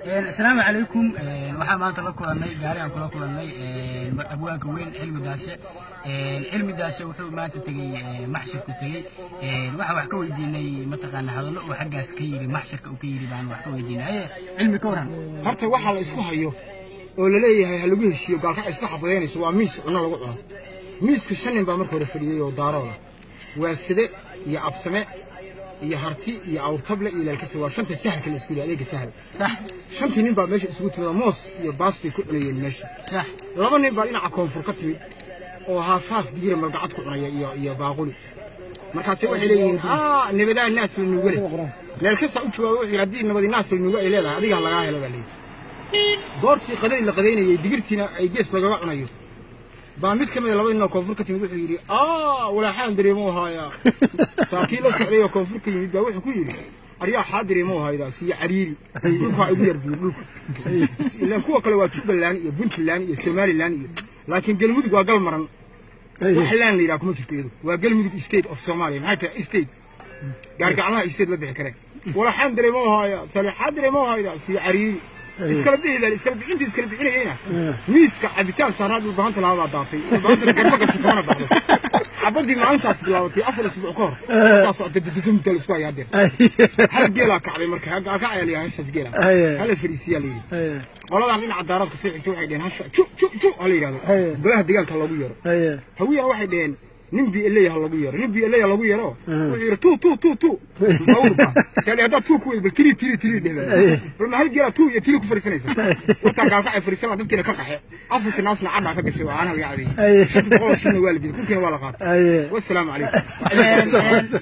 السلام عليكم. waxaan maanta la kulannay gaarigan kula kulannay abwaanka weyn cilmi daashe wuxuu maanta tagay maxshirku tagay waxa wax ka weydiinay mataqaana hadallo oo xaggaas ka yiri maxshirka uu ka yiri baan wax ka weydiinay cilmi ka waran horta waxa la isku hayo oo la leeyahay ha lagu heshiyo gaalka iska xabadeynayso waa miis cuno lagu cuno miiska shanin baa markii hore fadhiyay oo daarooda waa side iyo absame iyo harti iyo awrtable iyo laalkisa waa shanta sahalka la isku leeyahay adeega sahal sax shantii nin baa meesha isugu timid moos iyo baasti ku cunayeen meesha sax laba nin baa dhinaca koonfur ka timid oo haaf digir magacad ku cunaya iyo baaquli markaas waxay leeyihiin nabadaan naas la nuuga leh laalkisa u jooga wixii hadii nabadi naas la nuuga ay leedahay adiga laga helo baa leeyahay doortii qadari la qadaynayay digirtiina ay gees laga cunayo baa mid kamid laba nin oo koonfur ka timid wuxuu yiri walaaxaan dareemo haaya saakiin la socday oo koonfur ka yimid baa wuxuu ku yiri ariya xaadireemo haayda si cariiri dhulka ay ugu yarbiyo dhulka ilaa kuwa kale waa Jubbaland iyo Puntland iyo Somaliland iyo laakiin galmudug waa gal maran waxlaan leeyahay kuma jirto waa galmudug state of Somalia maxay tahay state gaargacmaha state la bixi kare walaaxaan dareemo haaya salaaxaan dareemo haayda si cariiri iskala bixinayna miiska cabitaan saaraad u baahan tahay la daatay garba ka fikirana baxday xabadii maalintaas bilaabatay 4 isbuuc ka hor taas oo dadadum tal isku ayaadeen hal geela kacday marka ka cayaliyaa shad geela hal fariisiya leeyahay qoladan dhinaca daaradka soo xigtay waxay dheen hasha hal yiraahdo golaha deegaanka lagu yaro hawiya waxay dheen nin bi leeyahay lagu yaro wuxuu yiri tu bawrba shalay hada tu ku bil tiri bal ma hal geela tu iyo tiri ku fariisanaysa wata gaalka ay fariisan dadkina ka qaxay afurka naasna cadda ka gashay waa anaga yaacay shaqo oo shinna waalidin ku keen wala qaad wassalaamu calaykum